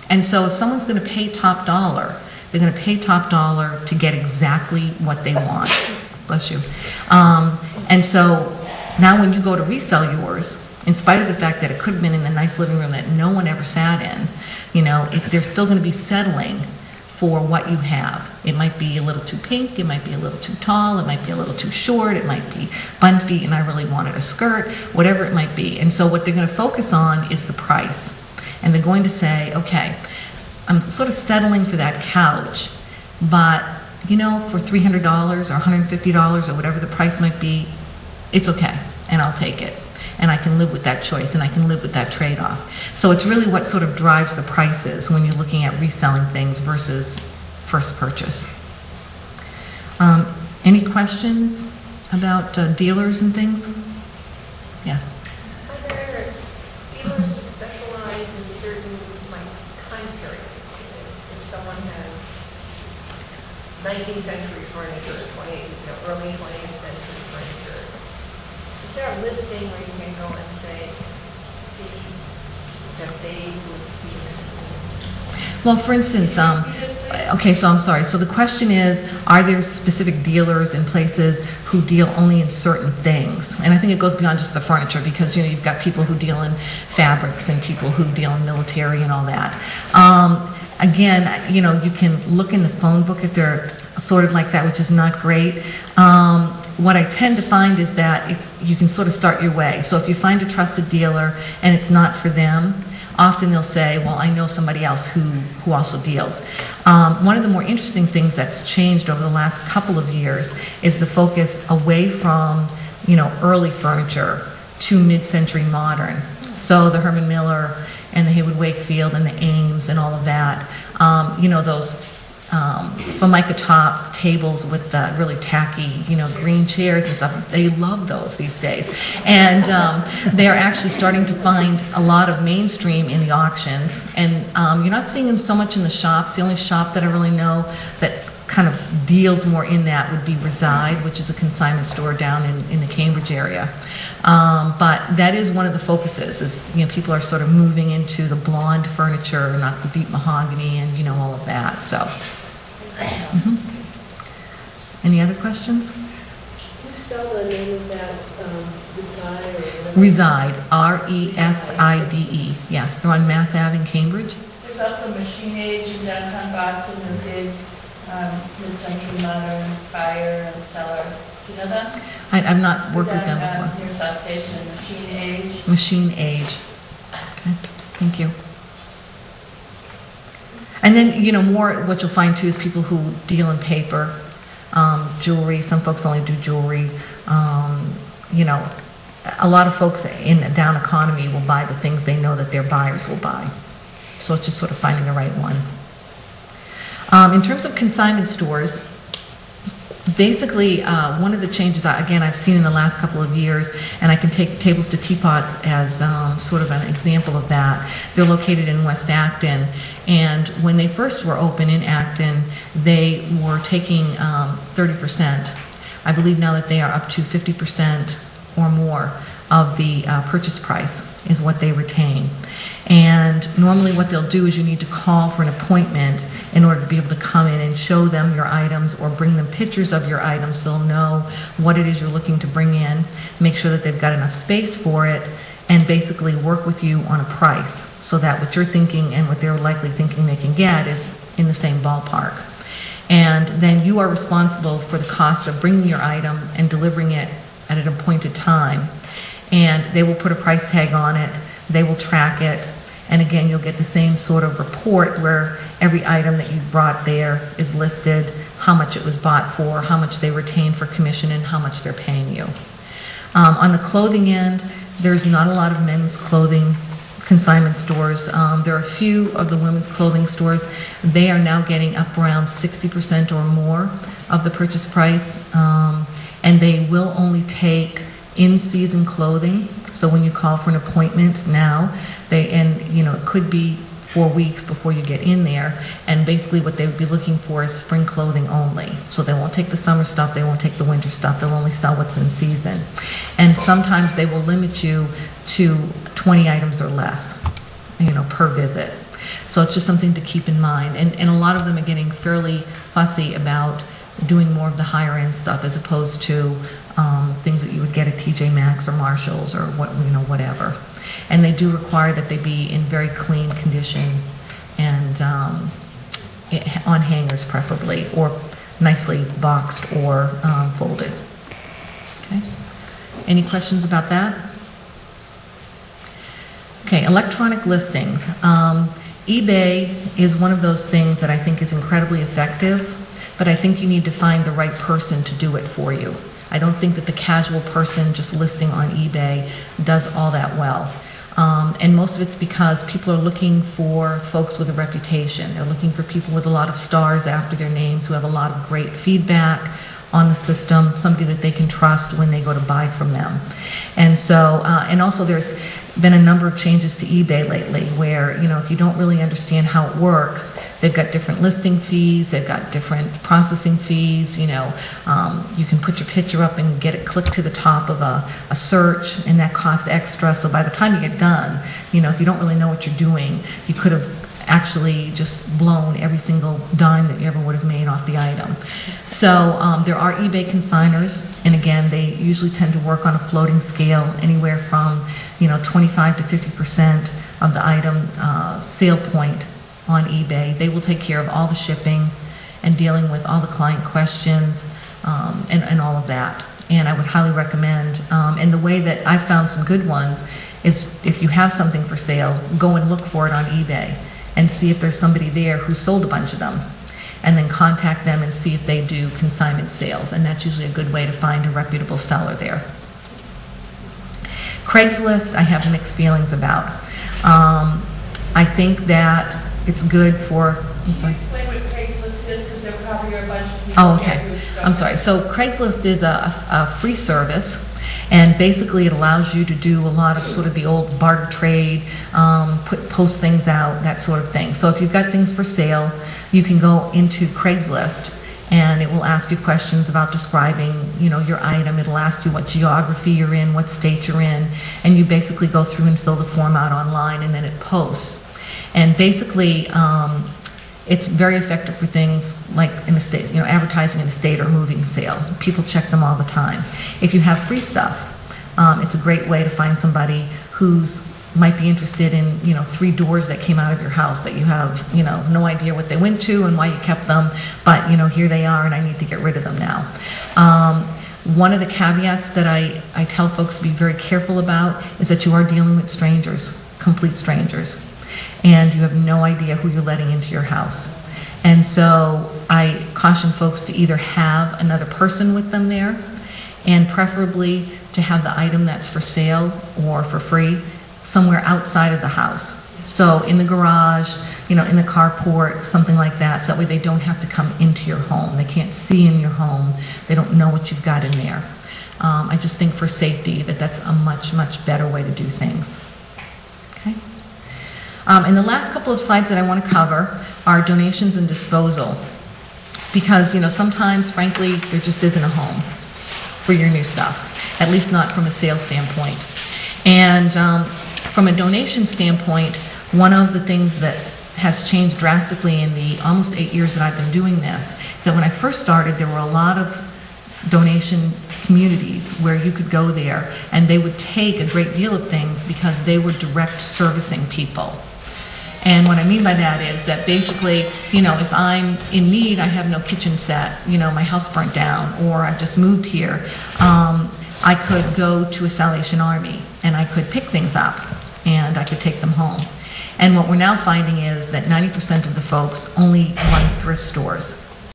And so if someone's going to pay top dollar, they're going to pay top dollar to get exactly what they want. Bless you. And so now when you go to resell yours, in spite of the fact that it could have been in a nice living room that no one ever sat in, you know, if they're still going to be settling for what you have. It might be a little too pink, it might be a little too tall, it might be a little too short, it might be bun feet and I really wanted a skirt, whatever it might be. And so what they're going to focus on is the price. And they're going to say, okay, I'm sort of settling for that couch, but you know, for $300 or $150 or whatever the price might be, it's okay, and I'll take it. And I can live with that choice, and I can live with that trade-off. So it's really what sort of drives the prices when you're looking at reselling things versus first purchase. Any questions about dealers and things? Yes? Are there dealers who specialize in certain time periods? If someone has 19th century furniture, early 20th century furniture, is there a listing where you can go and say, see that they would be interested in this? Well, for instance, okay, so I'm sorry. So the question is, are there specific dealers in places who deal only in certain things? And I think it goes beyond just the furniture because, you know, you've got people who deal in fabrics and people who deal in military and all that. Again, you know, you can look in the phone book if they're sorted like that, which is not great. What I tend to find is that you can sort of start your way. So if you find a trusted dealer and it's not for them, often they'll say, well, I know somebody else who also deals. One of the more interesting things that's changed over the last couple of years is the focus away from, you know, early furniture to mid-century modern. So the Herman Miller and the Haywood Wakefield and the Ames and all of that, you know, those Formica top tables with the really tacky, you know, green chairs and stuff. They love those these days. And they're actually starting to find a lot of mainstream in the auctions. And you're not seeing them so much in the shops. The only shop that I really know that kind of deals more in that would be Resales, which is a consignment store down in the Cambridge area. But that is one of the focuses, is, you know, people are sort of moving into the blonde furniture, not the deep mahogany and, you know, all of that. So. Any other questions? Can you spell the name of that Reside? Reside, R-E-S-I-D-E. Yes, they're on Mass Ave in Cambridge. There's also Machine Age in downtown Boston, a big mid-century modern buyer and seller. Do you know them? I've not worked with them before. Near South Station, Machine Age. Machine Age. Okay, thank you. And then, you know, more what you'll find too is people who deal in paper, jewelry. Some folks only do jewelry. You know, a lot of folks in a down economy will buy the things they know that their buyers will buy. So it's just sort of finding the right one. In terms of consignment stores, basically one of the changes, again, I've seen in the last couple of years, and I can take Tables to Teapots as sort of an example of that. They're located in West Acton, and when they first were open in Acton, they were taking 30%. I believe now that they are up to 50% or more of the purchase price is what they retain. And normally what they'll do is you need to call for an appointment in order to be able to come in and show them your items or bring them pictures of your items so they'll know what it is you're looking to bring in, make sure that they've got enough space for it, and basically work with you on a price so that what you're thinking and what they're likely thinking they can get is in the same ballpark. And then you are responsible for the cost of bringing your item and delivering it at an appointed time. And they will put a price tag on it, they will track it, and again, you'll get the same sort of report where every item that you brought there is listed, how much it was bought for, how much they retained for commission, and how much they're paying you. On the clothing end, there's not a lot of men's clothing consignment stores. There are a few of the women's clothing stores. They are now getting up around 60% or more of the purchase price, and they will only take in-season clothing. So when you call for an appointment now, it could be 4 weeks before you get in there, and basically what they would be looking for is spring clothing only. So they won't take the summer stuff, they won't take the winter stuff, they'll only sell what's in season. And sometimes they will limit you to 20 items or less, you know, per visit. So it's just something to keep in mind. And a lot of them are getting fairly fussy about doing more of the higher end stuff as opposed to things that you would get at TJ Maxx or Marshalls or whatever. And they do require that they be in very clean condition and on hangers preferably, or nicely boxed or folded. Okay. Any questions about that? Okay, electronic listings. eBay is one of those things that I think is incredibly effective, but I think you need to find the right person to do it for you. I don't think that the casual person just listing on eBay does all that well. And most of it's because people are looking for folks with a reputation. They're looking for people with a lot of stars after their names who have a lot of great feedback on the system, somebody that they can trust when they go to buy from them. And so, and also there's been a number of changes to eBay lately where, if you don't really understand how it works, they've got different listing fees, they've got different processing fees, you can put your picture up and get it clicked to the top of a search, and that costs extra. So by the time you get done, if you don't really know what you're doing, you could have actually just blown every single dime that you ever would have made off the item. So there are eBay consigners, and again, they usually tend to work on a floating scale, anywhere from 25 to 50% of the item sale point on eBay. They will take care of all the shipping and dealing with all the client questions and all of that. And I would highly recommend, and the way that I found some good ones is if you have something for sale, go and look for it on eBay and see if there's somebody there who sold a bunch of them, and then contact them and see if they do consignment sales, and that's usually a good way to find a reputable seller there. Craigslist, I have mixed feelings about. I think that it's good for, I'm sorry. Explain what Craigslist is, because there probably are a bunch of people. Oh, okay. I'm sorry. So Craigslist is a free service, and basically it allows you to do a lot of sort of the old barter trade, post things out, that sort of thing. So if you've got things for sale, you can go into Craigslist and it will ask you questions about describing, your item. It'll ask you what geography you're in, what state you're in, and you basically go through and fill the form out online, and then it posts. And basically, it's very effective for things like in estate, advertising an estate or moving sale. People check them all the time. If you have free stuff, it's a great way to find somebody who's might be interested in, 3 doors that came out of your house that you have, no idea what they went to and why you kept them, but, here they are and I need to get rid of them now. One of the caveats that I tell folks to be very careful about is that you are dealing with strangers, complete strangers, and you have no idea who you're letting into your house. And so I caution folks to either have another person with them there, and preferably to have the item that's for sale or for free somewhere outside of the house. So in the garage, in the carport, something like that, so that way they don't have to come into your home. They can't see in your home. They don't know what you've got in there. I just think for safety that's a much, much better way to do things. Okay. And the last couple of slides that I want to cover are donations and disposal. Because, sometimes, frankly, there just isn't a home for your new stuff, at least not from a sales standpoint. And from a donation standpoint, one of the things that has changed drastically in the almost 8 years that I've been doing this is that when I first started, there were a lot of donation communities where you could go there and they would take a great deal of things because they were direct servicing people. And what I mean by that is that basically, if I'm in need, I have no kitchen set, my house burnt down, or I've just moved here, I could go to a Salvation Army and I could pick things up and I could take them home. And what we're now finding is that 90% of the folks only run thrift stores.